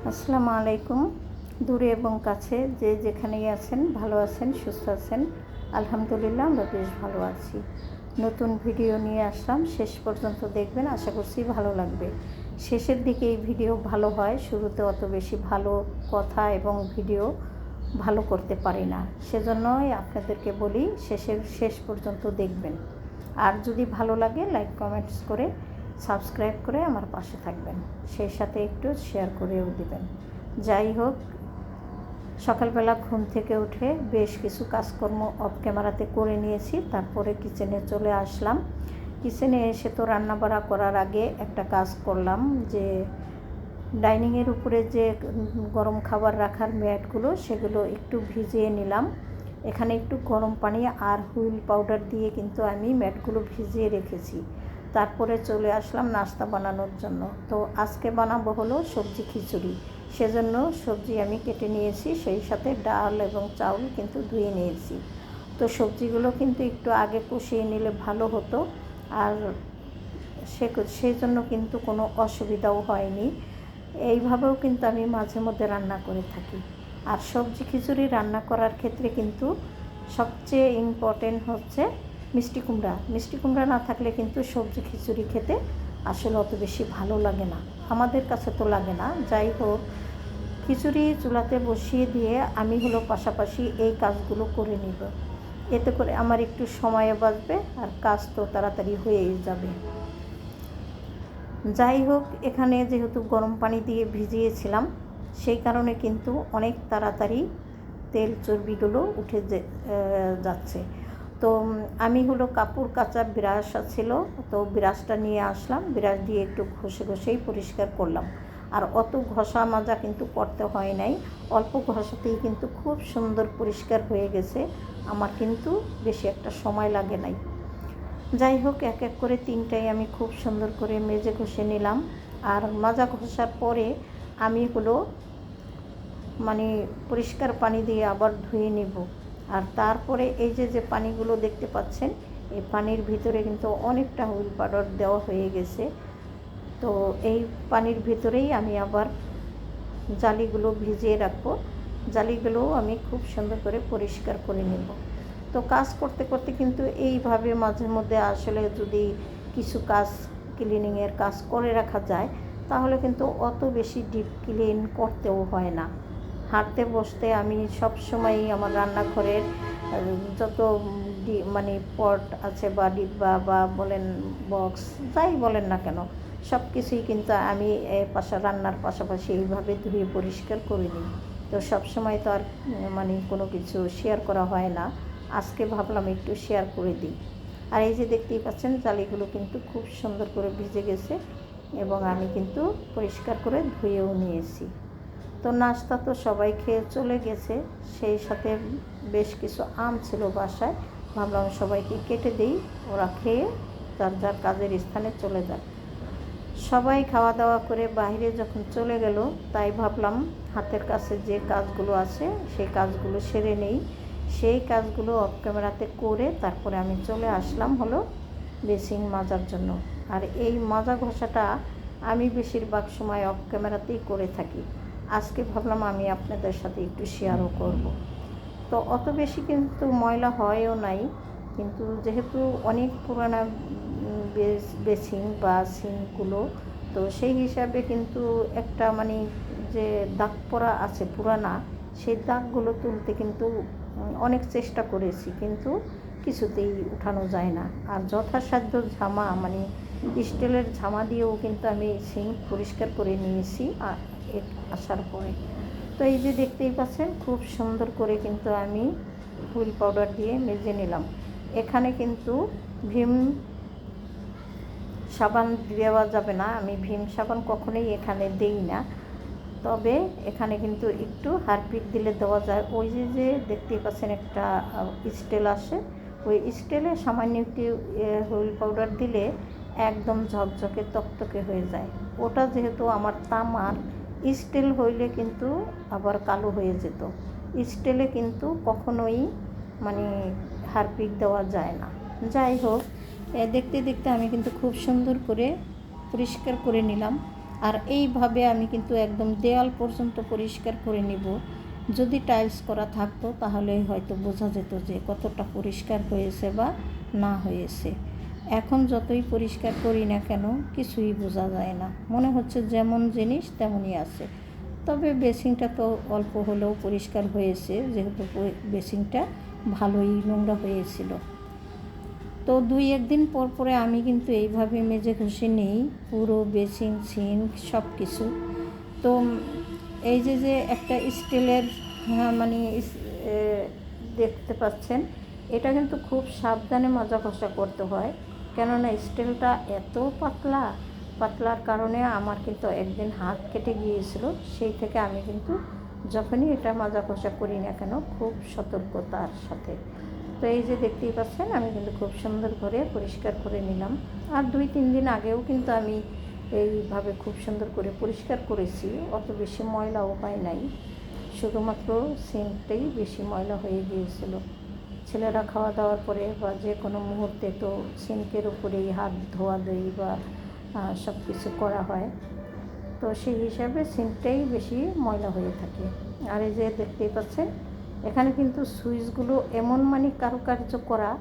আসসালামু আলাইকুম। দূরে এবং কাছে যে যেখানেই আছেন, ভালো আছেন, সুস্থ আছেন? আলহামদুলিল্লাহ আমরা বেশ ভালো আছি। নতুন ভিডিও নিয়ে আসলাম, শেষ পর্যন্ত দেখবেন, আশা করছি ভালো লাগবে। শেষের দিকে এই ভিডিও ভালো হয়, শুরুতে অত বেশি ভালো কথা এবং ভিডিও ভালো করতে পারি না, সেজন্যই আপনাদেরকে বলি শেষ পর্যন্ত দেখবেন। আর যদি ভালো লাগে লাইক কমেন্টস করে সাবস্ক্রাইব করে আমার পাশে থাকবেন, সেই সাথে একটু শেয়ার করেও দিবেন। যাই হোক, সকালবেলা ঘুম থেকে উঠে বেশ কিছু কাজকর্ম অফ ক্যামেরাতে করে নিয়েছি, তারপরে কিচেনে চলে আসলাম। কিচেনে এসে তো রান্নাবাড়া করার আগে একটা কাজ করলাম, যে ডাইনিংয়ের উপরে যে গরম খাবার রাখার ম্যাটগুলো সেগুলো একটু ভিজিয়ে নিলাম। এখানে একটু গরম পানি আর হুইল পাউডার দিয়ে কিন্তু আমি ম্যাটগুলো ভিজিয়ে রেখেছি। তারপরে চলে আসলাম নাস্তা বানানোর জন্য। তো আজকে বানাবো হলো সবজি খিচুড়ি, সেজন্য সবজি আমি কেটে নিয়েছি, সেই সাথে ডাল এবং চাউল কিন্তু ধুয়ে নিয়েছি। তো সবজিগুলো কিন্তু একটু আগে কষিয়ে নিলে ভালো হতো, আর সেই জন্য কিন্তু কোনো অসুবিধাও হয়নি। এইভাবেও কিন্তু আমি মাঝে মধ্যে রান্না করে থাকি। আর সবজি খিচুড়ি রান্না করার ক্ষেত্রে কিন্তু সবচেয়ে ইম্পর্টেন্ট হচ্ছে মিষ্টি কুমড়া। মিষ্টি কুমড়া না থাকলে কিন্তু সবজি খিচুড়ি খেতে আসলে অত বেশি ভালো লাগে না, আমাদের কাছে তো লাগে না। যাই হোক, খিচুড়ি চুলাতে বসিয়ে দিয়ে আমি হলো পাশাপাশি এই কাজগুলো করে নিব। এতে করে আমার একটু সময়ও বাঁচবে আর কাজ তো তাড়াতাড়ি হয়েই যাবে। যাই হোক, এখানে যেহেতু গরম পানি দিয়ে ভিজিয়েছিলাম, সেই কারণে কিন্তু অনেক তাড়াতাড়ি তেল চর্বিগুলো উঠে যাচ্ছে। তো আমি হলো কাপড় কাচা ব্রাশ ছিল, তো ব্রাশটা নিয়ে আসলাম, ব্রাশ দিয়ে একটু ঘষে ঘষেই পরিষ্কার করলাম। আর অত ঘষা মাজা কিন্তু করতে হয় নাই, অল্প ঘষাতেই কিন্তু খুব সুন্দর পরিষ্কার হয়ে গেছে। আমার কিন্তু বেশি একটা সময় লাগে নাই। যাই হোক, এক এক করে তিনটাই আমি খুব সুন্দর করে মেজে ঘষে নিলাম। আর মাজা ঘষার পরে আমি হলো পরিষ্কার পানি দিয়ে আবার ধুয়ে নেব। আর তারপরে এই যে পানিগুলো দেখতে পাচ্ছেন, এই পানির ভিতরে কিন্তু অনেকটা হুইল পাউডার দেওয়া হয়ে গেছে। তো এই পানির ভিতরেই আমি আবার জালিগুলো ভিজিয়ে রাখবো, জালিগুলোও আমি খুব সুন্দর করে পরিষ্কার করে নেব। তো কাজ করতে করতে কিন্তু এইভাবে মাঝে মধ্যে আসলে যদি কিছু কাজ ক্লিনিংয়ের কাজ করে রাখা যায়, তাহলে কিন্তু অত বেশি ডিপ ক্লিন করতেও হয় না। হাঁটতে বসতে আমি সবসময়ই আমার রান্নাঘরের যত পট আছে বা ডিব্বা বা বলেন বক্স, যাই বলেন না কেন, সব কিছুই কিন্তু আমি রান্নার পাশাপাশি এইভাবে ধুয়ে পরিষ্কার করে নিই। তো সবসময় তো আর কোনো কিছু শেয়ার করা হয় না, আজকে ভাবলাম একটু শেয়ার করে দিই। আর এই যে দেখতেই পাচ্ছেন, জালিগুলো কিন্তু খুব সুন্দর করে ভিজে গেছে এবং আমি কিন্তু পরিষ্কার করে ধুয়েও নিয়েছি। তো নাস্তা তো সবাই খেয়ে চলে গেছে, সেই সাথে বেশ কিছু আম ছিল বাসায়, ভাবলাম সবাইকে কেটে দিই, ওরা খেয়ে যার যার কাজের স্থানে চলে যাক। সবাই খাওয়া দাওয়া করে বাইরে যখন চলে গেল, তাই ভাবলাম হাতের কাছে যে কাজগুলো আছে সেই কাজগুলো সেরে নেই। সেই কাজগুলো অফ ক্যামেরাতে করে তারপরে আমি চলে আসলাম হলো বেসিন মাজার জন্য। আর এই মাজা ঘষাটা আমি বেশিরভাগ সময় অফ ক্যামেরাতেই করে থাকি, আজকে ভাবলাম আমি আপনাদের সাথে একটু শেয়ারও করব। তো অত বেশি কিন্তু ময়লা হয়ও নাই, কিন্তু যেহেতু অনেক পুরানা বেসিন বা সিঙ্কগুলো, তো সেই হিসাবে কিন্তু একটা যে দাগ পড়া আছে পুরানা, সেই দাগগুলো তুলতে কিন্তু অনেক চেষ্টা করেছি, কিন্তু কিছুতেই উঠানো যায় না। আর যথাসাধ্য ঝামা স্টিলের ঝামা দিয়েও কিন্তু আমি সিঙ্ক পরিষ্কার করে নিয়েছি আসার পরে। তো এই যে দেখতেই পাচ্ছেন, খুব সুন্দর করে কিন্তু আমি হুইল পাউডার দিয়ে মেজে নিলাম। এখানে কিন্তু ভীম সাবান দেওয়া যাবে না, আমি ভীম সাবান কখনোই এখানে দেই না, তবে এখানে কিন্তু একটু হারপিক দিলে দেওয়া যায়। ওই যে দেখতেই পাচ্ছেন একটা স্টেল আসে, ওই স্টেলে সামান্য একটু হুইল পাউডার দিলে একদম ঝকঝকে তকতকে হয়ে যায়। ওটা যেহেতু আমার তামার, স্টিল হইলে কিন্তু আবার কালো হয়ে যেত। স্টিলে কিন্তু কখনোই হারপিক দেওয়া যায় না। যাই হোক, দেখতে দেখতে আমি কিন্তু খুব সুন্দর করে পরিষ্কার করে নিলাম। আর এইভাবে আমি কিন্তু একদম দেওয়াল পর্যন্ত পরিষ্কার করে নিব। যদি টাইলস করা থাকতো তাহলে হয়তো বোঝা যেত যে কতটা পরিষ্কার হয়েছে বা না হয়েছে। এখন যতই পরিষ্কার করি না কেন কিছুই বোঝা যায় না, মনে হচ্ছে যেমন জিনিস তেমনই আছে। তবে বেসিনটা তো অল্প হলেও পরিষ্কার হয়েছে, যেহেতু বেসিনটা ভালোই নোংরা হয়েছিল। তো 2-1 দিন পর পরে আমি কিন্তু এইভাবে মেজে ঘষে নিই পুরো বেসিন সিঙ্ক সব কিছু। তো এই যে একটা স্টিলের মানে দেখতে পাচ্ছেন, এটা কিন্তু খুব সাবধানে মাজা ঘষা করতে হয়, কেননা স্টিলটা এত পাতলার কারণে আমার কিন্তু একদিন হাত কেটে গিয়েছিল। সেই থেকে আমি কিন্তু যখনই এটা মাজা ঘষা করি না কেন খুব সতর্কতার সাথে। তো এই যে দেখতেই পাচ্ছেন, আমি কিন্তু খুব সুন্দর করে পরিষ্কার করে নিলাম। আর 2-3 দিন আগেও কিন্তু আমি এইভাবে খুব সুন্দর করে পরিষ্কার করেছি, অত বেশি ময়লাও হয় নাই, শুধুমাত্র সিঙ্কটাই বেশি ময়লা হয়ে গিয়েছিল। ছেলেরা খাওয়া দাওয়ার পরে বা যে কোনো মুহূর্তে তো সিঙ্কের উপরেই হাত ধোয়াধুয়ি বা সব কিছু করা হয়, তো সেই হিসাবে সিঙ্কটাই বেশি ময়লা হয়ে থাকে। আর এই যে দেখতেই পাচ্ছেন, এখানে কিন্তু সুইচগুলো এমন মানে কারুকার্য করা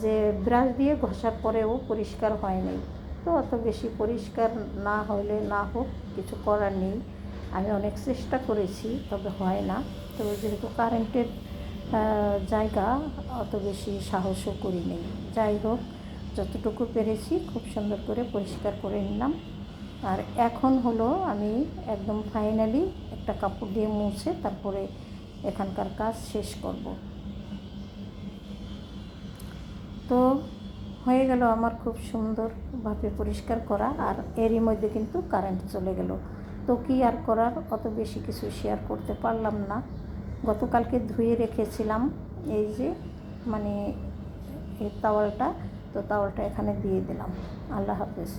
যে ব্রাশ দিয়ে ঘষার পরেও পরিষ্কার হয়নি। তো অত বেশি পরিষ্কার না হলে না হোক, কিছু করার নেই। আমি অনেক চেষ্টা করেছি, তবে হয় না। তো যেহেতু কারেন্টের জায়গা, অত বেশি সাহসও করি নেই। যাই হোক, যতটুকু পেরেছি খুব সুন্দর করে পরিষ্কার করে নিলাম। আর এখন হলো আমি একদম ফাইনালি একটা কাপড় দিয়ে মুছে তারপরে এখানকার কাজ শেষ করব। তো হয়ে গেল আমার খুব সুন্দরভাবে পরিষ্কার করা, আর এরই মধ্যে কিন্তু কারেন্ট চলে গেল। তো কি আর করার, অত বেশি কিছু শেয়ার করতে পারলাম না। গতকালকে ধুয়ে রেখেছিলাম এই যে মানে এই তাওয়ালটা, তো তাওয়ালটা এখানে দিয়ে দিলাম। আল্লাহ হাফেজ।